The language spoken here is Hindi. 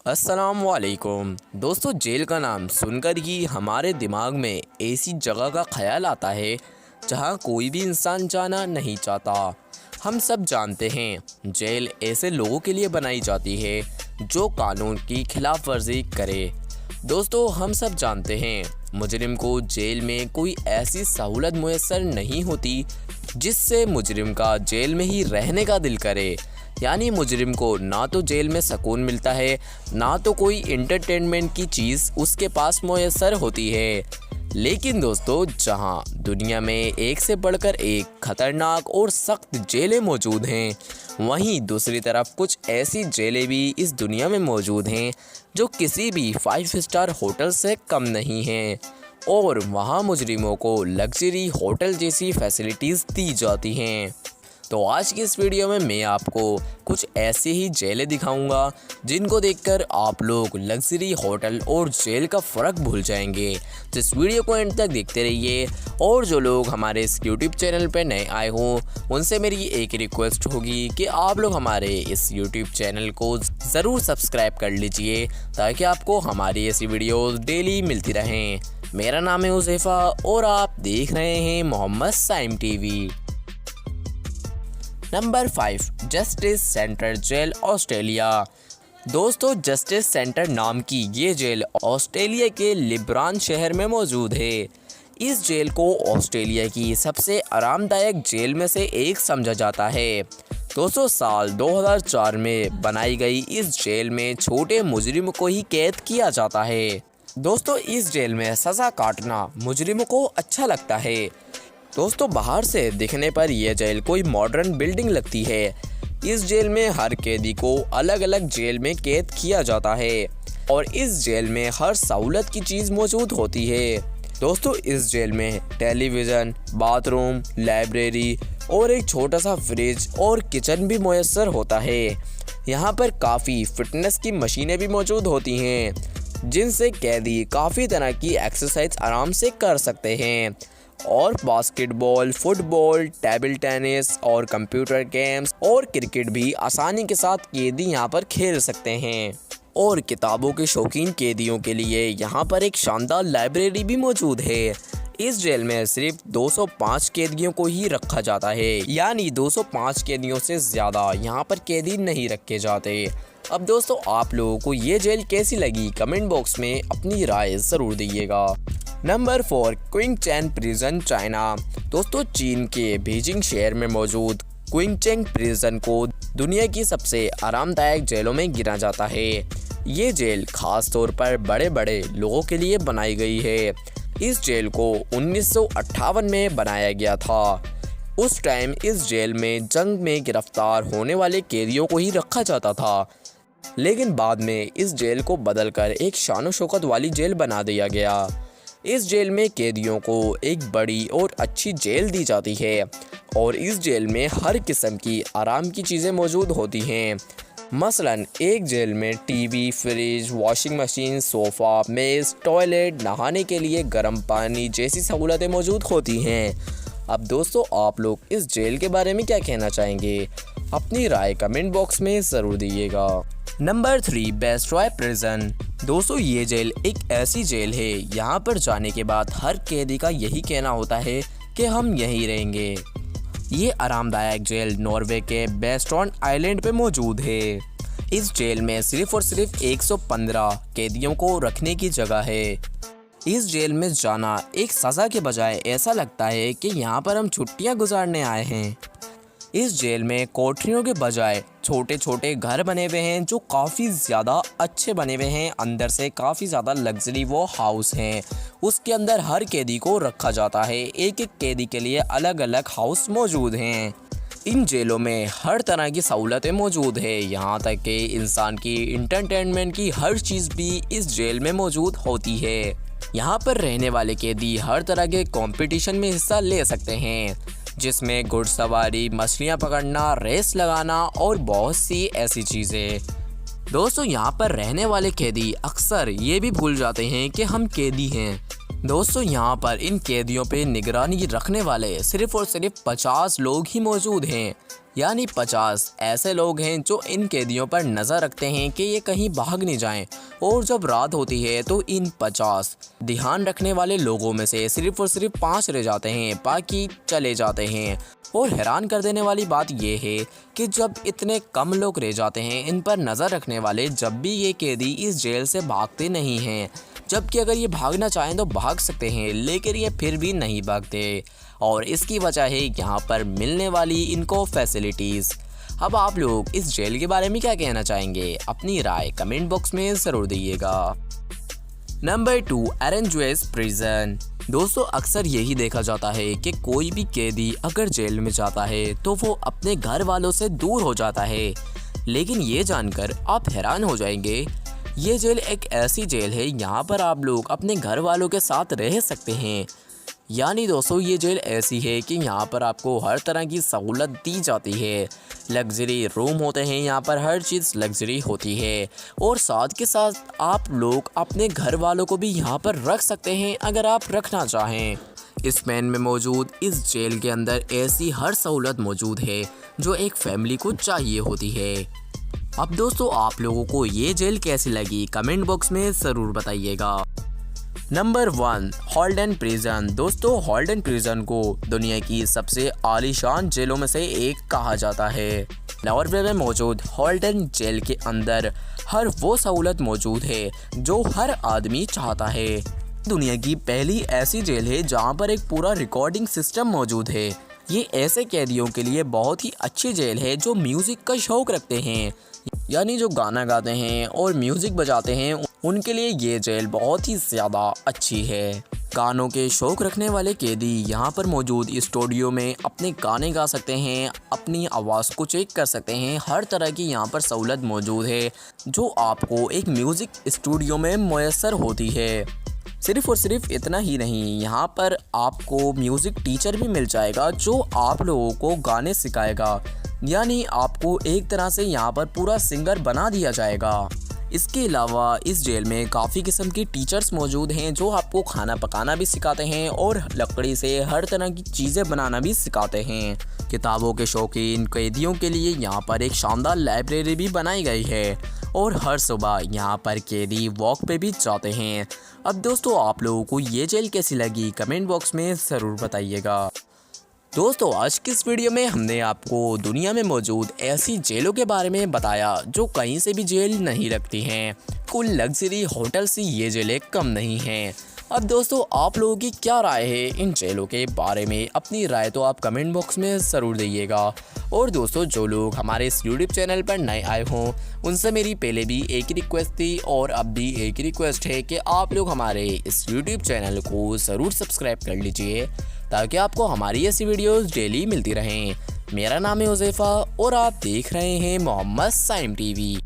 अस्सलामुअलैकुम दोस्तों, जेल का नाम सुनकर ही हमारे दिमाग में ऐसी जगह का ख्याल आता है जहां कोई भी इंसान जाना नहीं चाहता। हम सब जानते हैं जेल ऐसे लोगों के लिए बनाई जाती है जो कानून की खिलाफ वर्जी करे। दोस्तों, हम सब जानते हैं मुजरिम को जेल में कोई ऐसी सहूलत मुयस्सर नहीं होती जिससे मुजरिम का जेल में ही रहने का दिल करे। यानी मुजरिम को ना तो जेल में सुकून मिलता है, ना तो कोई इंटरटेनमेंट की चीज़ उसके पास मुयस्सर होती है। लेकिन दोस्तों, जहां दुनिया में एक से बढ़कर एक खतरनाक और सख्त जेलें मौजूद हैं, वहीं दूसरी तरफ कुछ ऐसी जेलें भी इस दुनिया में मौजूद हैं जो किसी भी 5 स्टार होटल से कम नहीं हैं और वहां मुजरिमों को लग्जरी होटल जैसी फैसिलिटीज़ दी जाती हैं। तो आज की इस वीडियो में मैं आपको कुछ ऐसी ही जेलें दिखाऊंगा जिनको देखकर आप लोग लग्जरी होटल और जेल का फ़र्क भूल जाएंगे। तो इस वीडियो को एंड तक देखते रहिए। और जो लोग हमारे इस यूट्यूब चैनल पर नए आए हों, उनसे मेरी एक रिक्वेस्ट होगी कि आप लोग हमारे इस यूट्यूब चैनल को ज़रूर सब्सक्राइब कर लीजिए ताकि आपको हमारी ऐसी वीडियोज़ डेली मिलती रहें। मेरा नाम है हुज़ैफ़ा और आप देख रहे हैं Mohammad Saim TV. Number 5, justice centre jail Australia. दोस्तों, जस्टिस सेंटर नाम की ये जेल ऑस्ट्रेलिया के लिब्रान शहर में मौजूद है। इस जेल को ऑस्ट्रेलिया की सबसे आरामदायक जेल में से एक समझा जाता है। दोस्तों, साल 2004 में बनाई गई इस जेल में छोटे मुजरिमों को ही कैद किया जाता है। दोस्तों, इस जेल में सज़ा काटना मुजरिमों को अच्छा लगता है। दोस्तों, बाहर से दिखने पर यह जेल कोई मॉडर्न बिल्डिंग लगती है। इस जेल में हर कैदी को अलग अलग जेल में कैद किया जाता है और इस जेल में हर सहूलत की चीज़ मौजूद होती है। दोस्तों, इस जेल में टेलीविज़न, बाथरूम, लाइब्रेरी और एक छोटा सा फ्रिज और किचन भी मुयस्सर होता है। यहाँ पर काफ़ी फिटनेस की मशीनें भी मौजूद होती हैं जिनसे कैदी काफ़ी तरह की एक्सरसाइज आराम से कर सकते हैं और बास्केटबॉल, फुटबॉल, टेबल टेनिस और कंप्यूटर गेम्स और क्रिकेट भी आसानी के साथ कैदी यहाँ पर खेल सकते हैं। और किताबों के शौकीन कैदियों के लिए यहाँ पर एक शानदार लाइब्रेरी भी मौजूद है। इस जेल में सिर्फ 205 कैदियों को ही रखा जाता है, यानी 205 कैदियों से ज़्यादा यहाँ पर कैदी नहीं रखे जाते। अब दोस्तों, आप लोगों को ये जेल कैसी लगी कमेंट बॉक्स में अपनी राय ज़रूर दीजिएगा। Number 4, Qincheng prison China. दोस्तों, चीन के बीजिंग शहर में मौजूद क्विंगचैन प्रिजन को दुनिया की सबसे आरामदायक जेलों में गिना जाता है। ये जेल खास तौर पर बड़े बड़े लोगों के लिए बनाई गई है। इस जेल को 1958 में बनाया गया था। उस टाइम इस जेल में जंग में गिरफ्तार होने वाले कैदियों को ही रखा जाता था, लेकिन बाद में इस जेल को बदलकर एक शान शौकत वाली जेल बना दिया गया। इस जेल में कैदियों को एक बड़ी और अच्छी जेल दी जाती है और इस जेल में हर किस्म की आराम की चीज़ें मौजूद होती हैं। मसलन एक जेल में TV, fridge, washing machine, sofa, मेज़, टॉयलेट, नहाने के लिए गर्म पानी जैसी सहूलतें मौजूद होती हैं। अब दोस्तों, आप लोग इस जेल के बारे में क्या कहना चाहेंगे? अपनी राय कमेंट बॉक्स में ज़रूर दीजिएगा। Number 3, Bastoy prison. दोस्तों, ये जेल एक ऐसी जेल है यहाँ पर जाने के बाद हर कैदी का यही कहना होता है कि हम यहीं रहेंगे। ये आरामदायक जेल नॉर्वे के बेस्ट्रॉन आइलैंड पे मौजूद है। इस जेल में सिर्फ और सिर्फ 115 कैदियों को रखने की जगह है। इस जेल में जाना एक सज़ा के बजाय ऐसा लगता है कि यहाँ पर हम छुट्टियाँ गुजारने आए हैं। इस जेल में कोठरियों के बजाय छोटे छोटे घर बने हुए हैं जो काफ़ी ज़्यादा अच्छे बने हुए हैं। अंदर से काफ़ी ज़्यादा लग्जरी वो हाउस हैं। उसके अंदर हर कैदी को रखा जाता है। एक एक कैदी के लिए अलग अलग हाउस मौजूद हैं। इन जेलों में हर तरह की सहूलतें मौजूद है, यहाँ तक कि इंसान की इंटरटेनमेंट की हर चीज़ भी इस जेल में मौजूद होती है। यहाँ पर रहने वाले कैदी हर तरह के कंपटीशन में हिस्सा ले सकते हैं, जिसमें घुड़सवारी, मछलियाँ पकड़ना, रेस लगाना और बहुत सी ऐसी चीज़ें। दोस्तों, यहाँ पर रहने वाले कैदी अक्सर ये भी भूल जाते हैं कि हम कैदी हैं। दोस्तों, यहाँ पर इन कैदियों पे निगरानी रखने वाले सिर्फ और सिर्फ 50 लोग ही मौजूद हैं। यानी 50 ऐसे लोग हैं जो इन कैदियों पर नज़र रखते हैं कि ये कहीं भाग नहीं जाएं। और जब रात होती है तो इन 50 ध्यान रखने वाले लोगों में से सिर्फ और सिर्फ 5 रह जाते हैं, बाकी चले जाते हैं। और हैरान कर देने वाली बात यह है कि जब इतने कम लोग रह जाते हैं, इन पर नज़र रखने वाले जब भी ये कैदी इस जेल से भागते नहीं हैं। जबकि अगर ये भागना चाहें तो भाग सकते हैं, लेकिन ये फिर भी नहीं भागते। और इसकी वजह है यहाँ पर मिलने वाली इनको फैसिलिटीज़। अब आप लोग इस जेल के बारे में क्या कहना चाहेंगे? अपनी राय कमेंट बॉक्स में ज़रूर दीजिएगा। Number 2, arrangers prison. दोस्तों, अक्सर यही देखा जाता है कि कोई भी कैदी अगर जेल में जाता है तो वो अपने घर वालों से दूर हो जाता है। लेकिन ये जानकर आप हैरान हो जाएंगे, ये जेल एक ऐसी जेल है यहाँ पर आप लोग अपने घर वालों के साथ रह सकते हैं। यानी दोस्तों, ये जेल ऐसी है कि यहाँ पर आपको हर तरह की सहूलत दी जाती है। लग्जरी रूम होते हैं यहाँ पर, हर चीज़ लग्जरी होती है। और साथ के साथ आप लोग अपने घर वालों को भी यहाँ पर रख सकते हैं अगर आप रखना चाहें। इस मैन में मौजूद इस जेल के अंदर ऐसी हर सहूलत मौजूद है जो एक फैमिली को चाहिए होती है। अब दोस्तों, आप लोगों को ये जेल कैसी लगी कमेंट बॉक्स में ज़रूर बताइएगा। Number 1, Halden prison. दोस्तों, हॉल्डन प्रिजन को दुनिया की सबसे आलीशान जेलों में से एक कहा जाता है। नॉर्वे में मौजूद हॉल्डन जेल के अंदर हर वो सहूलत मौजूद है जो हर आदमी चाहता है। दुनिया की पहली ऐसी जेल है जहां पर एक पूरा रिकॉर्डिंग सिस्टम मौजूद है। ये ऐसे कैदियों के लिए बहुत ही अच्छी जेल है जो म्यूज़िक का शौक रखते हैं, यानी जो गाना गाते हैं और म्यूज़िक बजाते हैं, उनके लिए ये जेल बहुत ही ज़्यादा अच्छी है। गानों के शौक रखने वाले कैदी यहाँ पर मौजूद स्टूडियो में अपने गाने गा सकते हैं, अपनी आवाज़ को चेक कर सकते हैं। हर तरह की यहाँ पर सहूलत मौजूद है जो आपको एक म्यूज़िक स्टूडियो में मैसर होती है। सिर्फ और सिर्फ इतना ही नहीं, यहाँ पर आपको म्यूज़िक टीचर भी मिल जाएगा जो आप लोगों को गाने सिखाएगा। यानी आपको एक तरह से यहाँ पर पूरा सिंगर बना दिया जाएगा। इसके अलावा इस जेल में काफ़ी किस्म के टीचर्स मौजूद हैं जो आपको खाना पकाना भी सिखाते हैं और लकड़ी से हर तरह की चीज़ें बनाना भी सिखाते हैं। किताबों के शौकीन कैदियों के लिए यहाँ पर एक शानदार लाइब्रेरी भी बनाई गई है और हर सुबह यहाँ पर कैदी वॉक पे भी जाते हैं। अब दोस्तों, आप लोगों को ये जेल कैसी लगी कमेंट बॉक्स में ज़रूर बताइएगा। दोस्तों, आज की इस वीडियो में हमने आपको दुनिया में मौजूद ऐसी जेलों के बारे में बताया जो कहीं से भी जेल नहीं रखती हैं। कुल लग्जरी होटल से ये जेलें कम नहीं हैं। अब दोस्तों, आप लोगों की क्या राय है इन जेलों के बारे में? अपनी राय तो आप कमेंट बॉक्स में ज़रूर दीजिएगा। और दोस्तों, जो लोग हमारे इस यूट्यूब चैनल पर नए आए हों, उनसे मेरी पहले भी एक रिक्वेस्ट थी और अब भी एक रिक्वेस्ट है कि आप लोग हमारे इस यूट्यूब चैनल को ज़रूर सब्सक्राइब कर लीजिए ताकि आपको हमारी ऐसी वीडियोस डेली मिलती रहें। मेरा नाम है हुज़ैफ़ा और आप देख रहे हैं मोहम्मद साइम टीवी।